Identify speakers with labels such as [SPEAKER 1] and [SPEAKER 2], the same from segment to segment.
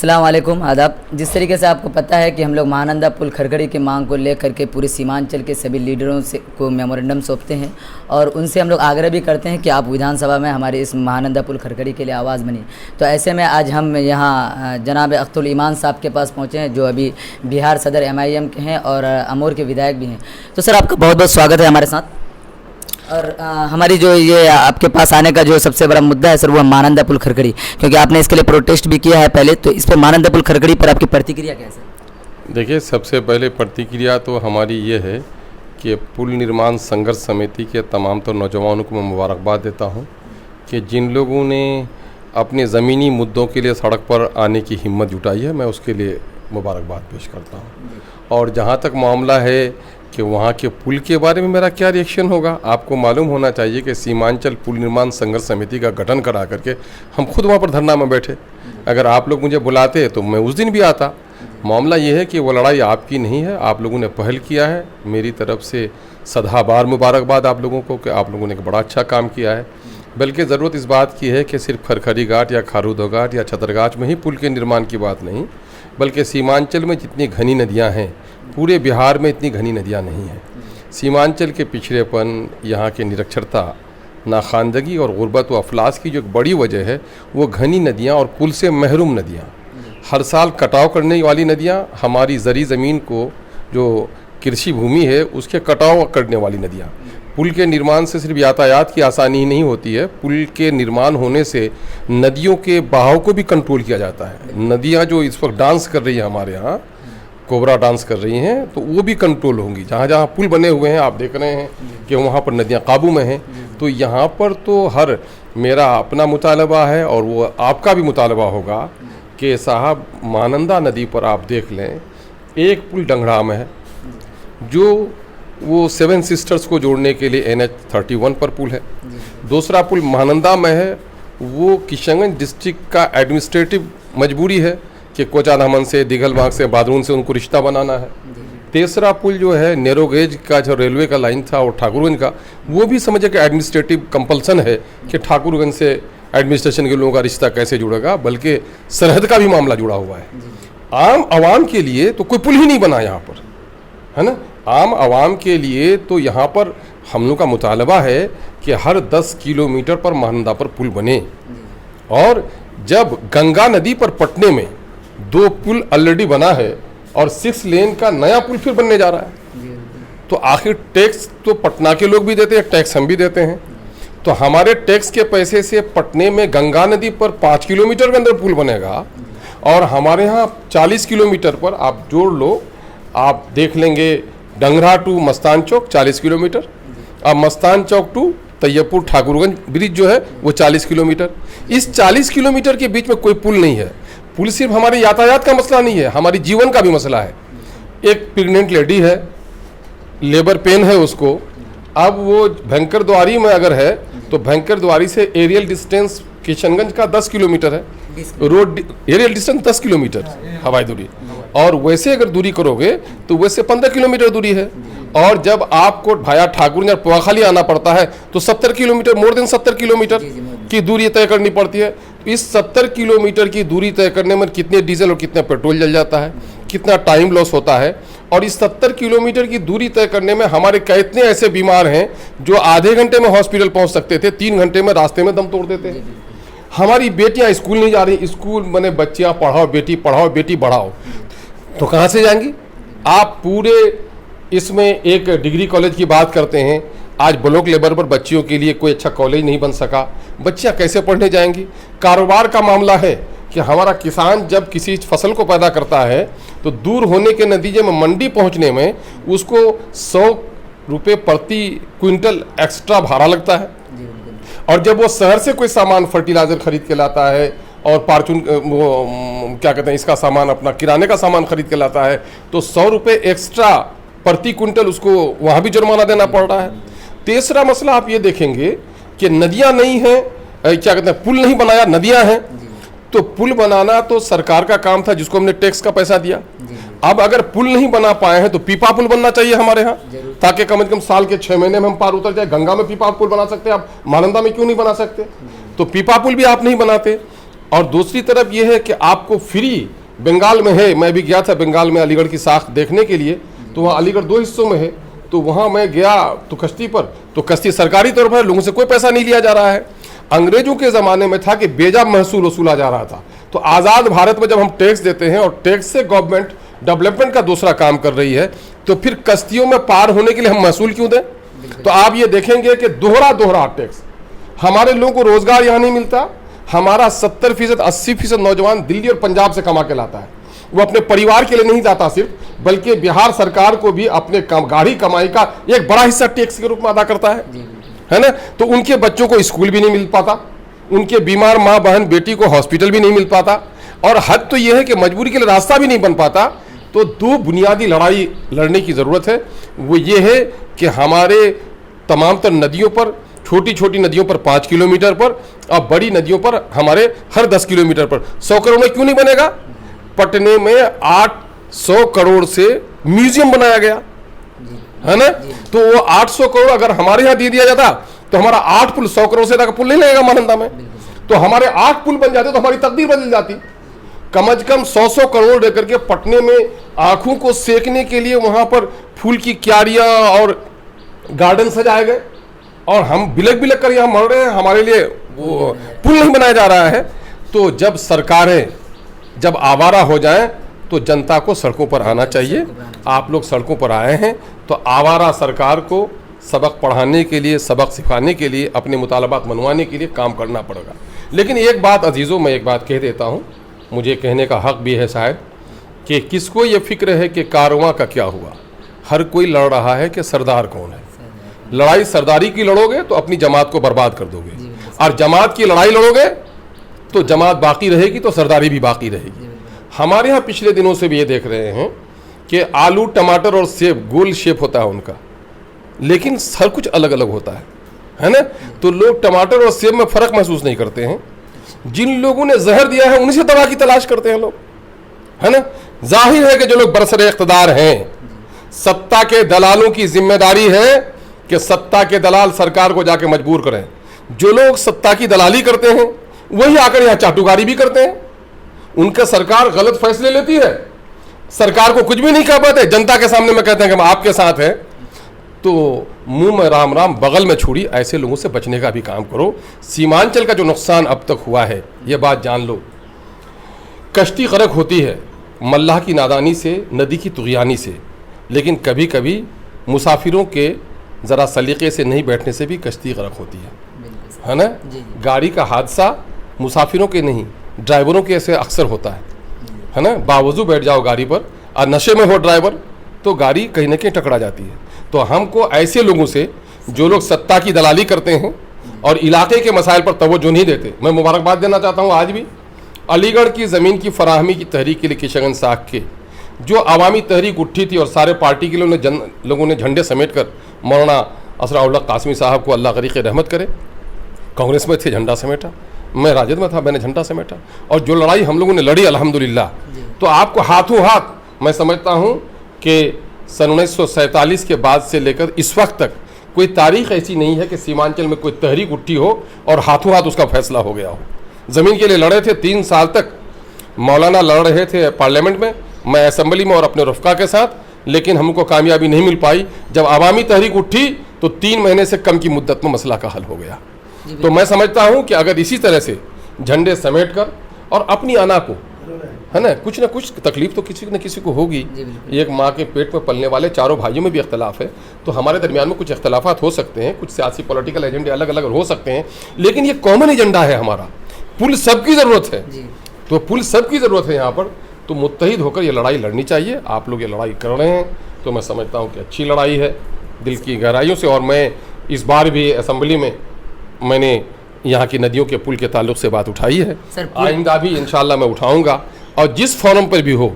[SPEAKER 1] अस्सलाम वालेकुम, आदाब। जिस तरीके से आपको पता है कि हम लोग महानंदा पुल खरखड़ी की मांग को लेकर के पूरे सीमांचल के सभी लीडरों से को मेमोरेंडम सौंपते हैं और उनसे हम लोग आग्रह भी करते हैं कि आप विधानसभा में हमारे इस महानंदा पुल खरखड़ी के लिए आवाज़ बनिए। तो ऐसे में आज हम यहाँ जनाब अख्तरुल ईमान साहब के पास पहुँचे हैं, जो अभी बिहार सदर MIM के हैं और अमूर के विधायक भी हैं। तो सर, आपका बहुत बहुत स्वागत है हमारे साथ। और हमारी जो ये आपके पास आने का जो सबसे बड़ा मुद्दा है सर, वो महानंदा पुल खरखड़ी, क्योंकि आपने इसके लिए प्रोटेस्ट भी किया है पहले। तो इस पर महानंदा पुल खरखड़ी पर आपकी प्रतिक्रिया कैसे?
[SPEAKER 2] देखिए, सबसे पहले प्रतिक्रिया तो हमारी ये है कि पुल निर्माण संघर्ष समिति के तमाम तो नौजवानों को मैं मुबारकबाद देता हूँ कि जिन लोगों ने अपने ज़मीनी मुद्दों के लिए सड़क पर आने की हिम्मत जुटाई है, मैं उसके लिए मुबारकबाद पेश करता हूँ। और जहाँ तक मामला है कि वहाँ के पुल के बारे में मेरा क्या रिएक्शन होगा, आपको मालूम होना चाहिए कि सीमांचल पुल निर्माण संघर्ष समिति का गठन करा करके हम खुद वहाँ पर धरना में बैठे। अगर आप लोग मुझे बुलाते तो मैं उस दिन भी आता। मामला ये है कि वो लड़ाई आपकी नहीं है, आप लोगों ने पहल किया है। मेरी तरफ से सदाबार मुबारकबाद आप लोगों को कि आप लोगों ने एक बड़ा अच्छा काम किया है। बल्कि ज़रूरत इस बात की है कि सिर्फ खरखड़ी घाट या खारूदो घाट या छतरगाछ में ही पुल के निर्माण की बात नहीं, बल्कि सीमांचल में जितनी घनी नदियाँ हैं, पूरे बिहार में इतनी घनी नदियाँ नहीं हैं। सीमांचल के पिछड़ेपन, यहाँ के निरक्षरता, नाखानदगी और गुर्बत व अफलास की जो एक बड़ी वजह है वो घनी नदियाँ और पुल से महरूम नदियाँ, हर साल कटाव करने वाली नदियाँ, हमारी ज़री ज़मीन को जो कृषि भूमि है उसके कटाव करने वाली नदियाँ। पुल के निर्माण से सिर्फ यातायात की आसानी ही नहीं होती है, पुल के निर्माण होने से नदियों के बहाव को भी कंट्रोल किया जाता है। नदियाँ जो इस वक्त डांस कर रही हैं हमारे यहाँ, कोबरा डांस कर रही हैं, तो वो भी कंट्रोल होंगी। जहाँ जहाँ पुल बने हुए हैं आप देख रहे हैं कि वहाँ पर नदियाँ काबू में हैं। तो यहाँ पर तो हर मेरा अपना मुतालबा है और वो आपका भी मुतालबा होगा कि साहब महानंदा नदी पर आप देख लें, एक पुल डंगड़ा में है जो वो 7 सिस्टर्स को जोड़ने के लिए NH-31 पर पुल है। दूसरा पुल महानंदा में है, वो किशनगंज डिस्ट्रिक्ट का एडमिनिस्ट्रेटिव मजबूरी है कि कोचाधामन से, दिघलबाग से, बादरून से उनको रिश्ता बनाना है। तीसरा पुल जो है नेरोगेज का जो रेलवे का लाइन था और ठाकुरगंज का, वो भी समझे कि एडमिनिस्ट्रेटिव कंपल्सन है कि ठाकुरगंज से एडमिनिस्ट्रेशन के लोगों का रिश्ता कैसे जुड़ेगा, बल्कि सरहद का भी मामला जुड़ा हुआ है। आम आवाम के लिए तो कोई पुल ही नहीं बना यहाँ पर, है ना। आम आवाम के लिए तो यहाँ पर हम लोग का मुतालबा है कि हर 10 किलोमीटर पर महानंदा पर पुल बने। और जब गंगा नदी पर पटने में 2 पुल ऑलरेडी बना है और 6 लेन का नया पुल फिर बनने जा रहा है, तो आखिर टैक्स तो पटना के लोग भी देते हैं, टैक्स हम भी देते हैं। तो हमारे टैक्स के पैसे से पटने में गंगा नदी पर 5 किलोमीटर के अंदर पुल बनेगा और हमारे यहाँ 40 किलोमीटर पर आप जोड़ लो, आप देख लेंगे डंगरा टू मस्तान चौक 40 किलोमीटर, अब मस्तान चौक टू तैयबपुर ठाकुरगंज ब्रिज जो है वो 40 किलोमीटर। इस 40 किलोमीटर के बीच में कोई पुल नहीं है। पुल सिर्फ हमारे यातायात का मसला नहीं है, हमारी जीवन का भी मसला है। एक प्रेग्नेंट लेडी है, लेबर पेन है उसको, अब वो भयंकर द्वारी में अगर है तो भयंकर द्वारी से एरियल डिस्टेंस किशनगंज का 10 किलोमीटर है, रोड एरियल डिस्टेंस 10 किलोमीटर हवाई दूरी, और वैसे अगर दूरी करोगे तो वैसे 15 किलोमीटर दूरी है। और जब आपको भाया ठाकुर या पोआखाली आना पड़ता है तो 70 किलोमीटर, मोर देन 70 किलोमीटर की दूरी तय करनी पड़ती है। इस 70 किलोमीटर की दूरी तय करने में कितने डीजल और कितना पेट्रोल जल जाता है, कितना टाइम लॉस होता है। और इस 70 किलोमीटर की दूरी तय करने में हमारे कितने ऐसे बीमार हैं जो आधे घंटे में हॉस्पिटल पहुंच सकते थे, 3 घंटे में रास्ते में दम तोड़ देते हैं। हमारी बेटियां स्कूल नहीं जा रही, स्कूल बने बच्चियां पढ़ाओ बेटी पढ़ाओ, तो कहाँ से जाएंगी? आप पूरे इसमें एक डिग्री कॉलेज की बात करते हैं, आज ब्लॉक लेवल पर बच्चियों के लिए कोई अच्छा कॉलेज नहीं बन सका, बच्चियां कैसे पढ़ने जाएंगी? कारोबार का मामला है कि हमारा किसान जब किसी फसल को पैदा करता है तो दूर होने के नतीजे में मंडी पहुंचने में उसको 100 रुपये प्रति क्विंटल एक्स्ट्रा भाड़ा लगता है। और जब वो शहर से कोई सामान फर्टिलाइजर खरीद के लाता है और पार्चून वो क्या कहते हैं इसका सामान, अपना किराने का सामान खरीद के लाता है, तो 100 रुपये एक्स्ट्रा प्रति क्विंटल उसको वहाँ भी जुर्माना देना पड़ रहा है। तीसरा मसला आप ये देखेंगे कि नदियाँ नहीं हैं, क्या कहते हैं पुल नहीं बनाया, नदियाँ हैं। तो पुल बनाना तो सरकार का काम था जिसको हमने टैक्स का पैसा दिया। अब अगर पुल नहीं बना पाए हैं तो पीपा पुल बनना चाहिए हमारे यहाँ, ताकि कम से कम साल के 6 महीने में हम पार उतर जाए। गंगा में पीपा पुल बना सकते हैं, आप महानंदा में क्यों नहीं बना सकते? तो पीपा पुल भी आप नहीं बनाते। और दूसरी तरफ ये है कि आपको फ्री बंगाल में है, मैं भी गया था बंगाल में अलीगढ़ की साख देखने के लिए, तो वहाँ अलीगढ़ 2 हिस्सों में है, तो वहाँ मैं गया तो कश्ती पर, तो कश्ती सरकारी तौर पर, लोगों से कोई पैसा नहीं लिया जा रहा है। अंग्रेजों के ज़माने में था कि बेजा महसूल वसूला जा रहा था, तो आज़ाद भारत में जब हम टैक्स देते हैं और टैक्स से गवर्नमेंट डेवलपमेंट का दूसरा काम कर रही है, तो फिर कश्तियों में पार होने के लिए हम महसूल क्यों दें? तो आप ये देखेंगे कि दोहरा टैक्स, हमारे लोगों को रोजगार यहाँ नहीं मिलता। हमारा 70% 80% नौजवान दिल्ली और पंजाब से कमा के लाता है, वो अपने परिवार के लिए नहीं जाता सिर्फ, बल्कि बिहार सरकार को भी अपने गाढ़ी कमाई का एक बड़ा हिस्सा टैक्स के रूप में अदा करता है ना। तो उनके बच्चों को स्कूल भी नहीं मिल पाता, उनके बीमार माँ बहन बेटी को हॉस्पिटल भी नहीं मिल पाता, और हद तो यह है कि मजबूरी के लिए रास्ता भी नहीं बन पाता। तो 2 बुनियादी लड़ाई लड़ने की ज़रूरत है, वो ये है कि हमारे तमाम तर नदियों पर, छोटी छोटी नदियों पर 5 किलोमीटर पर और बड़ी नदियों पर हमारे हर 10 किलोमीटर पर 100 करोड़ में क्यों नहीं बनेगा? पटने में 800 करोड़ से म्यूजियम बनाया गया है ना, तो वो 800 करोड़ अगर हमारे यहाँ दे दिया जाता तो हमारा 8 पुल 100 करोड़ से ज्यादा पुल नहीं लगेगा महानंदा में, तो हमारे 8 पुल बन जाते तो हमारी तकदीर बदल जाती। कम से कम 100 करोड़ लेकर के पटने में आंखों को सेकने के लिए वहां पर फूल की क्यारियां और गार्डन सजाए गए, और हम बिलक बिलक कर यहाँ मर रहे हैं, हमारे लिए वो पुल नहीं बनाया जा रहा है। तो जब सरकारें जब आवारा हो जाएं तो जनता को सड़कों पर आना चाहिए। आप लोग सड़कों पर आए हैं तो आवारा सरकार को सबक पढ़ाने के लिए, सबक सिखाने के लिए, अपने मुतालबात मनवाने के लिए काम करना पड़ेगा। लेकिन एक बात अजीज़ों, मैं एक बात कह देता हूँ, मुझे कहने का हक भी है शायद, कि किसको ये फिक्र है कि कारवां का क्या हुआ। हर कोई लड़ रहा है कि सरदार कौन है। लड़ाई सरदारी की लड़ोगे तो अपनी जमात को बर्बाद कर दोगे, और जमात की लड़ाई लड़ोगे तो जमात बाकी रहेगी तो सरदारी भी बाकी रहेगी। हमारे यहाँ पिछले दिनों से भी ये देख रहे हैं कि आलू, टमाटर और सेब गोल शेप होता है उनका, लेकिन हर कुछ अलग अलग होता है ना। तो लोग टमाटर और सेब में फ़र्क महसूस नहीं करते हैं। जिन लोगों ने जहर दिया है उनसे दवा की तलाश करते हैं लोग, है ना। जाहिर है कि जो लोग बरसरे इख्तदार हैं, सत्ता के दलालों की जिम्मेदारी है कि सत्ता के दलाल सरकार को जाके मजबूर करें। जो लोग सत्ता की दलाली करते हैं वही आकर यहाँ चाटुकारी भी करते हैं। उनका सरकार गलत फैसले लेती है, सरकार को कुछ भी नहीं कह पाते, जनता के सामने में कहते हैं कि हम आपके साथ हैं। तो मुंह में राम राम बगल में छुरी, ऐसे लोगों से बचने का भी काम करो। सीमांचल का जो नुकसान अब तक हुआ है ये बात जान लो। कश्ती गर्क होती है मल्लाह की नादानी से, नदी की तुग़यानी से, लेकिन कभी कभी मुसाफिरों के ज़रा सलीक़े से नहीं बैठने से भी कश्ती गर्क होती है ना। गाड़ी का हादसा मुसाफिरों के नहीं, ड्राइवरों के ऐसे अक्सर होता है ना। बावजू बैठ जाओ गाड़ी पर और नशे में हो ड्राइवर तो गाड़ी कहीं ना कहीं टकरा जाती है। तो हमको ऐसे लोगों से, जो लोग सत्ता की दलाली करते हैं और इलाके के मसाइल पर तवज्जो नहीं देते, मैं मुबारकबाद देना चाहता हूँ। आज भी अलीगढ़ की ज़मीन की फराहमी की तहरीक के लिए किशनगंज साख के जो अवामी तहरीक उठी थी और सारे पार्टी के लोगों ने झंडे समेट कर, मौलाना असराउल्लाह कासमी साहब को अल्लाह गरीक़ रहमत करे, कांग्रेस में थे, झंडा समेटा, मैं राजद में था, मैंने झंडा समेटा, और जो लड़ाई हम लोगों ने लड़ी अल्हम्दुलिल्लाह। तो आपको हाथों हाथ, मैं समझता हूँ कि सन 1947 के बाद से लेकर इस वक्त तक कोई तारीख ऐसी नहीं है कि सीमांचल में कोई तहरीक उठी हो और हाथों हाथ उसका फैसला हो गया हो। ज़मीन के लिए लड़े थे 3 साल तक, मौलाना लड़ रहे थे पार्लियामेंट में, मैं असम्बली में और अपने रफ़्का के साथ, लेकिन हमको कामयाबी नहीं मिल पाई। जब अवामी तहरीक उठी तो 3 महीने से कम की मुद्दत में मसला का हल हो गया। तो मैं समझता हूँ कि अगर इसी तरह से झंडे समेट कर और अपनी आना को, है ना कुछ तकलीफ तो किसी न किसी को होगी। एक माँ के पेट में पलने वाले चारों भाइयों में भी इख्तलाफ है, तो हमारे दरमियान में कुछ इख्तलाफात हो सकते हैं, कुछ सियासी पॉलिटिकल एजेंडे अलग अलग हो सकते हैं, लेकिन ये कॉमन एजेंडा है हमारा। पुल सबकी ज़रूरत है, तो पुल सबकी ज़रूरत है यहाँ पर, तो मुत्तहिद होकर ये लड़ाई लड़नी चाहिए। आप लोग ये लड़ाई कर रहे हैं तो मैं समझता हूँ कि अच्छी लड़ाई है, दिल की गहराइयों से। और मैं इस बार भी असम्बली में मैंने यहाँ की नदियों के पुल के ताल्लुक़ से बात उठाई है, आइंदा भी इंशाअल्लाह मैं उठाऊँगा। और जिस फोरम पर भी हो,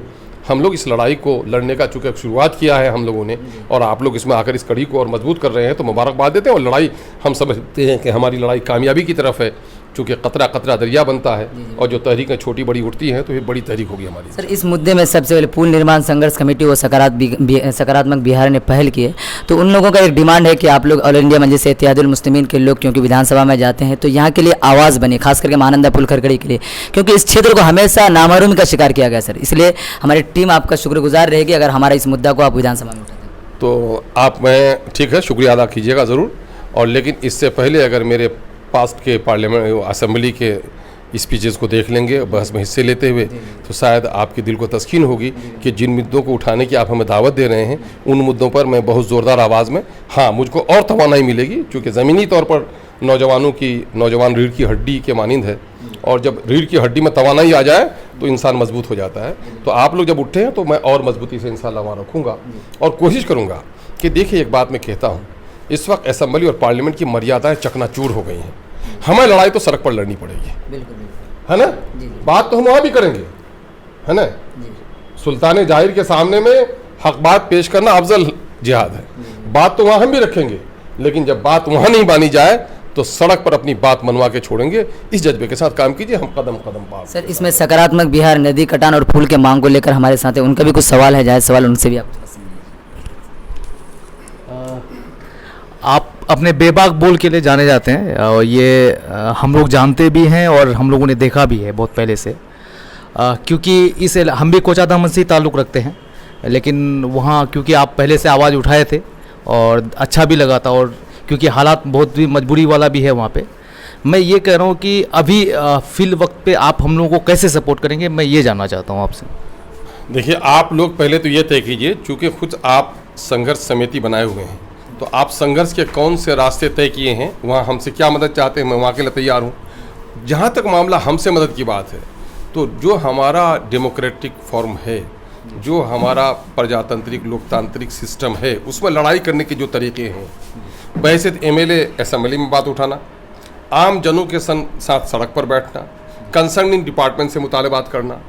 [SPEAKER 2] हम लोग इस लड़ाई को लड़ने का चूँकि शुरुआत किया है हम लोगों ने, और आप लोग इसमें आकर इस कड़ी को और मजबूत कर रहे हैं, तो मुबारकबाद देते हैं। और लड़ाई हम समझते हैं कि हमारी लड़ाई कामयाबी की तरफ है, चूँकि कतरा कतरा दरिया बनता है और जो तहरीकें छोटी बड़ी उठती हैं तो ये बड़ी तहरीक होगी हमारी।
[SPEAKER 1] सर, इस मुद्दे में सबसे पहले पुल निर्माण संघर्ष कमेटी और सकारात्मक बिहार ने पहल की है, तो उन लोगों का एक डिमांड है कि आप लोग ऑल इंडिया मजलिस इत्तेहादुल मुस्लिमीन के लोग क्योंकि विधानसभा में जाते हैं तो यहाँ के लिए आवाज़ बने, खास करके महानंदा पुल खरखड़ी के लिए, क्योंकि इस क्षेत्र को हमेशा नामहरूमी का शिकार किया गया सर। इसलिए हमारी टीम आपका शुक्रगुजार रहेगी अगर हमारा इस मुद्दा को आप विधानसभा में उठाते हैं।
[SPEAKER 2] तो आप, मैं ठीक है, शुक्रिया अदा कीजिएगा ज़रूर। और लेकिन इससे पहले अगर मेरे पास्ट के पार्लियामेंट असेंबली के स्पीचेस को देख लेंगे बहस में हिस्से लेते हुए, तो शायद आपके दिल को तस्कीन होगी कि जिन मुद्दों को उठाने की आप हमें दावत दे रहे हैं उन मुद्दों पर मैं बहुत ज़ोरदार आवाज़ में, हाँ, मुझको और तवानाई मिलेगी, क्योंकि ज़मीनी तौर पर नौजवान रीढ़ की हड्डी के मानिंद है, और जब रीढ़ की हड्डी में तवानाई आ जाए तो इंसान मजबूत हो जाता है। तो आप लोग जब उठे हैं तो मैं और मजबूती से इंशाअल्लाह वहाँ रखूँगा और कोशिश करूँगा कि देखिए, एक बात मैं कहता हूँ, इस वक्त असेंबली और पार्लियामेंट की मर्यादाएं चकनाचूर हो गई हैं। हमें लड़ाई तो सड़क पर लड़नी पड़ेगी,
[SPEAKER 1] बिल्कुल,
[SPEAKER 2] है ना? बात तो हम वहाँ भी करेंगे, है ना? सुल्तान जाहिर के सामने में हक बात पेश करना अफजल जिहाद है। बात तो वहाँ हम भी रखेंगे, लेकिन जब बात वहाँ नहीं मानी जाए तो सड़क पर अपनी बात मनवा के छोड़ेंगे। इस जज्बे के साथ काम कीजिए, हम कदम कदम पार।
[SPEAKER 1] सर, इसमें सकारात्मक बिहार नदी कटान और पुल के मांग को लेकर हमारे साथ है, उनका भी कुछ सवाल है, जायज़ सवाल, उनसे भी
[SPEAKER 3] आप अपने बेबाक बोल के लिए जाने जाते हैं और ये हम लोग जानते भी हैं और हम लोगों ने देखा भी है बहुत पहले से, क्योंकि इस हम भी कोचा दामन से ताल्लुक़ रखते हैं, लेकिन वहाँ क्योंकि आप पहले से आवाज़ उठाए थे और अच्छा भी लगा था, और क्योंकि हालात बहुत भी मजबूरी वाला भी है वहाँ पे, मैं ये कह रहा हूँ कि अभी फिल वक्त पे आप हम लोगों को कैसे सपोर्ट करेंगे, मैं ये जानना चाहता हूँ आपसे।
[SPEAKER 2] देखिए, आप लोग पहले तो ये तय कीजिए, चूँकि खुद आप संघर्ष समिति बनाए हुए हैं, तो आप संघर्ष के कौन से रास्ते तय किए हैं, वहाँ हमसे क्या मदद चाहते हैं, मैं वहाँ के लिए तैयार हूँ। जहाँ तक मामला हमसे मदद की बात है, तो जो हमारा डेमोक्रेटिक फॉर्म है, जो हमारा प्रजातांत्रिक लोकतांत्रिक सिस्टम है, उसमें लड़ाई करने के जो तरीके हैं, वैसे एमएलए असेंबली में बात उठाना, आम जनों के साथ सड़क पर बैठना, कंसर्निंग डिपार्टमेंट से मुतालबात करना,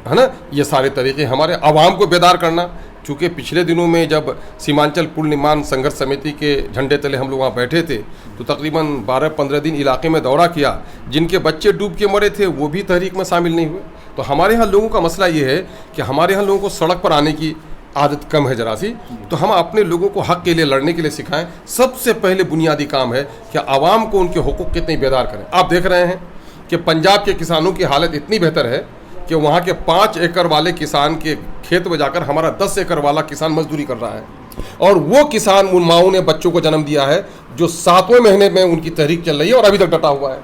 [SPEAKER 2] है ना, ये सारे तरीके हमारे आवाम को बेदार करना। चूँकि पिछले दिनों में जब सीमांचल पुल निर्माण संघर्ष समिति के झंडे तले हम लोग वहाँ बैठे थे, तो तकरीबन 12-15 दिन इलाके में दौरा किया, जिनके बच्चे डूब के मरे थे वो भी तहरीक में शामिल नहीं हुए। तो हमारे यहाँ लोगों का मसला ये है कि हमारे यहाँ लोगों को सड़क पर आने की आदत कम है ज़रा सी, तो हम अपने लोगों को हक़ के लिए लड़ने के लिए सिखाएं। सबसे पहले बुनियादी काम है कि आवाम को उनके हुकूक कितने बेदार करें। आप देख रहे हैं कि पंजाब के किसानों की हालत इतनी बेहतर है कि वहाँ के 5 एकड़ वाले किसान के खेत में जाकर हमारा 10 एकड़ वाला किसान मजदूरी कर रहा है, और वो किसान, उन माओं ने बच्चों को जन्म दिया है जो 7वें महीने में उनकी तहरीक चल रही है और अभी तक डटा हुआ है।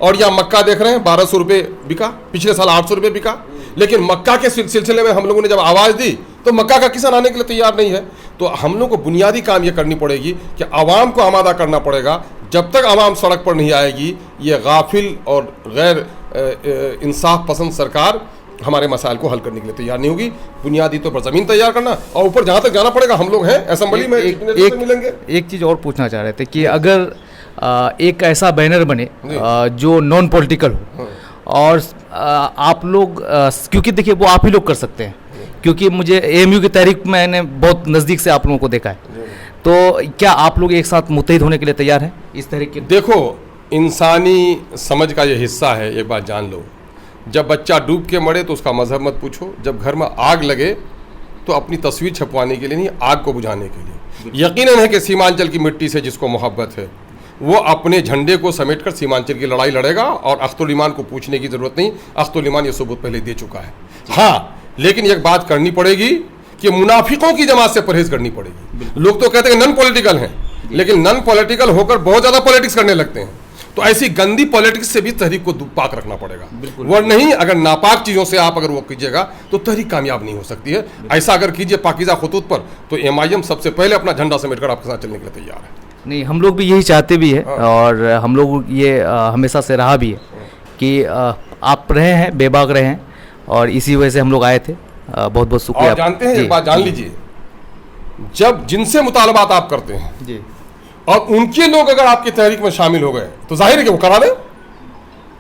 [SPEAKER 2] और यहाँ मक्का देख रहे हैं, 1200 रुपये बिका, पिछले साल 800 रुपये बिका, लेकिन मक्का के सिलसिले में हम लोगों ने जब आवाज़ दी तो मक्का का किसान आने के लिए तैयार नहीं है। तो हम लोग को बुनियादी काम ये करनी पड़ेगी कि आवाम को आमादा करना पड़ेगा। जब तक आवाम सड़क पर नहीं आएगी, ये गाफिल और गैर इंसाफ पसंद सरकार हमारे मसाइल को हल करने के लिए तैयार नहीं होगी। बुनियादी तौर पर ज़मीन तैयार करना, और ऊपर जहाँ तक जाना पड़ेगा हम लोग हैं असेंबली में मिलेंगे।
[SPEAKER 3] एक चीज़ और पूछना चाह रहे थे कि अगर एक ऐसा बैनर बने जो नॉन पॉलिटिकल हो, और आप लोग, क्योंकि देखिए वो आप ही लोग कर सकते हैं, क्योंकि मुझे एएमयू की तहरीक मैंने बहुत नज़दीक से आप लोगों को देखा है, तो क्या आप लोग एक साथ मुत्तहिद होने के लिए तैयार हैं इस तहरीक के?
[SPEAKER 2] देखो, इंसानी समझ का ये हिस्सा है, एक बात जान लो, जब बच्चा डूब के मरे तो उसका मजहब मत पूछो, जब घर में आग लगे तो अपनी तस्वीर छपवाने के लिए नहीं, आग को बुझाने के लिए। यकीनन है कि सीमांचल की मिट्टी से जिसको मोहब्बत है वो अपने झंडे को समेटकर सीमांचल की लड़ाई लड़ेगा, और अख्तुल ईमान को पूछने की ज़रूरत नहीं, अख्तुल ईमान ये सबूत पहले दे चुका है। हाँ, लेकिन एक बात करनी पड़ेगी कि मुनाफिकों की जमात से परहेज करनी पड़ेगी। लोग तो कहते हैं नॉन पॉलिटिकल हैं, लेकिन नॉन पॉलिटिकल होकर बहुत ज़्यादा पॉलिटिक्स करने लगते हैं। तो ऐसी गंदी पॉलिटिक्स से भी तहरीक को पाक रखना पड़ेगा। वरना नहीं, अगर नापाक चीज़ों से आप अगर वो कीजिएगा तो तहरीक कामयाब नहीं हो सकती है। ऐसा अगर कीजिए पाकीज़ा खुतूत पर, तो एमआईएम सबसे पहले अपना झंडा समेटकर आपके साथ चलने के लिए तैयार है।
[SPEAKER 3] नहीं, हम लोग भी यही चाहते भी है, और हम लोग ये हमेशा से रहा भी है कि आप रहे हैं, बेबाक रहे हैं, और इसी वजह से हम लोग आए थे। बहुत बहुत शुक्रिया।
[SPEAKER 2] और जानते हैं, एक बात जान लीजिए, जब जिनसे मुतालबात आप करते हैं
[SPEAKER 3] जी,
[SPEAKER 2] और उनके लोग अगर आपकी तहरीक में शामिल हो गए तो जाहिर है कि वो करा दें।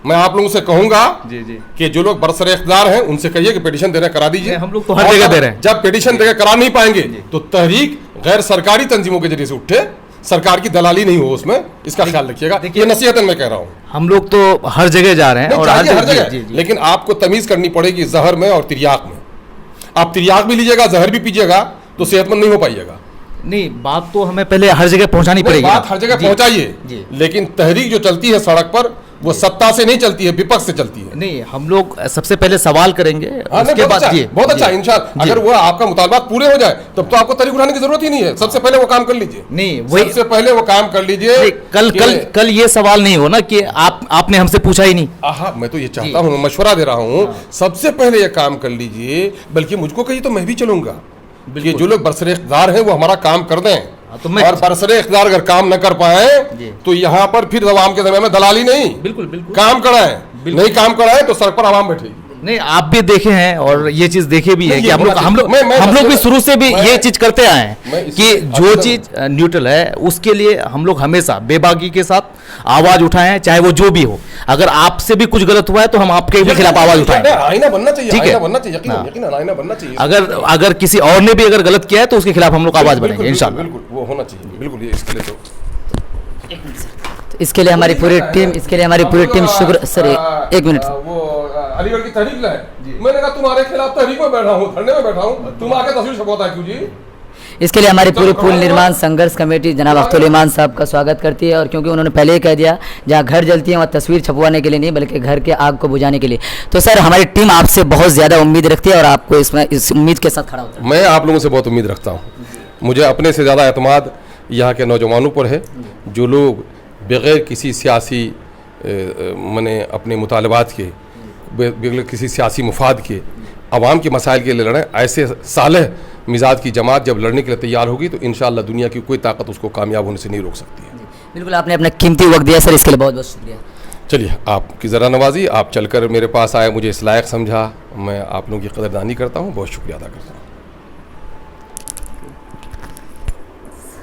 [SPEAKER 2] मैं आप लोगों से कहूंगा
[SPEAKER 3] जी जी
[SPEAKER 2] कि जो लोग बरसरे इख्तियार हैं उनसे कहिए कि पिटीशन देने करा दीजिए।
[SPEAKER 3] हम लोग तो हर जगह दे रहे हैं।
[SPEAKER 2] जब पिटीशन देकर करा नहीं पाएंगे तो तहरीक गैर सरकारी तंजीमों के जरिए से उठे, सरकार की दलाली नहीं हो उसमें, इसका ख्याल रखिएगा। ये नसीहतन मैं कह रहा हूँ।
[SPEAKER 3] हम लोग तो हर जगह जा रहे हैं और हर जगह, जी, जी।
[SPEAKER 2] लेकिन आपको तमीज़ करनी पड़ेगी जहर में और तिर्याक में। आप तिर्याक भी लीजिएगा, जहर भी पीजिएगा तो सेहतमंद नहीं हो पाइएगा।
[SPEAKER 3] नहीं, बात तो हमें पहले हर जगह पहुंचानी पड़ेगी।
[SPEAKER 2] बात हर जगह पहुंचाइए, लेकिन तहरीक जो चलती है सड़क पर वो सत्ता से नहीं चलती है, विपक्ष से चलती है।
[SPEAKER 3] नहीं, हम लोग सबसे पहले सवाल करेंगे,
[SPEAKER 2] उसके बाद बहुत अच्छा इंशाअल्लाह अगर वो आपका मुतालबात पूरे हो जाए तब तो आपको तहरीक उठाने की जरूरत ही नहीं है। सबसे पहले वो काम कर लीजिए।
[SPEAKER 3] नहीं, वही
[SPEAKER 2] सबसे पहले वो काम कर लीजिए।
[SPEAKER 3] कल ये सवाल नहीं हो ना कि आपने हमसे पूछा ही नहीं।
[SPEAKER 2] मैं तो ये चाहता हूँ, मशवरा दे रहा हूँ, सबसे पहले ये काम कर लीजिए। बल्कि मुझको कहिए तो मैं भी चलूंगा कि जो लोग बरसरे इख्तियार हैं वो हमारा काम कर दें,
[SPEAKER 3] तो
[SPEAKER 2] और बरसरे इख्तियार अगर काम न कर पाए तो यहाँ पर फिर अवाम के दरमियान में दलाली नहीं,
[SPEAKER 3] बिल्कुल बिल्कुल
[SPEAKER 2] काम कराएं। नहीं काम कराएं तो सड़क पर आवाम बैठेगी।
[SPEAKER 3] नहीं, आप भी देखे हैं और ये चीज देखे भी है कि हम लोग भी शुरू से भी ये चीज करते आए हैं कि जो चीज न्यूट्रल है उसके लिए हम लोग हमेशा बेबाकी के साथ आवाज उठाएं, चाहे वो जो भी हो। अगर आपसे भी कुछ गलत हुआ है तो हम आपके भी खिलाफ आवाज उठाएंगे।
[SPEAKER 2] आईना बनना चाहिए,
[SPEAKER 3] ठीक है,
[SPEAKER 2] आईना बनना चाहिए, यकीनन आईना बनना चाहिए।
[SPEAKER 3] अगर किसी और ने भी अगर गलत किया है तो उसके खिलाफ हम लोग आवाज बढ़ाएंगे इंशाल्लाह।
[SPEAKER 2] बिल्कुल वो होना चाहिए, बिल्कुल। ये इसके लिए तो
[SPEAKER 1] इसके लिए हमारी पूरी टीम शुक्र सर। एक मिनट,
[SPEAKER 2] वो अलीगढ़ की तहरीक है, मैंने कहा तुम्हारे खिलाफ तहरीक में बैठा हूँ, धरने में बैठा हूँ, तुम आके तस्वीर छपवाता है क्यों जी?
[SPEAKER 1] इसके लिए हमारी पूरी पुल निर्माण संघर्ष कमेटी जनाब अख्तुल ईमान साहब का स्वागत करती है। और क्योंकि उन्होंने पहले ही कह दिया जहाँ घर जलती है वहाँ तस्वीर छपवाने के लिए नहीं बल्कि घर के आग को बुझाने के लिए। तो सर हमारी टीम आपसे बहुत ज़्यादा उम्मीद रखती है और आपको इसमें इस उम्मीद के साथ खड़ा होता है।
[SPEAKER 2] मैं आप लोगों से बहुत उम्मीद रखता हूँ। मुझे अपने से ज़्यादा एतमाद यहाँ के नौजवानों पर है, जो लोग बग़ैर किसी सियासी मने अपने मुतालबात के, बग़ैर किसी सियासी मुफाद के आवाम के मसाइल के लिए लड़ें। ऐसे सालेह मिजाज की जमात जब लड़ने के लिए तैयार होगी तो इंशाअल्लाह दुनिया की कोई ताकत उसको कामयाब होने से नहीं रोक सकती है।
[SPEAKER 1] बिल्कुल, आपने अपना कीमती वक्त दिया सर, इसके लिए बहुत बहुत शुक्रिया।
[SPEAKER 2] चलिए, आपकी ज़रा नवाजी, आप चलकर मेरे पास आए, मुझे इस लायक समझा, मैं आप लोगों की कदरदानी करता हूँ, बहुत शुक्रिया अदा करता हूँ।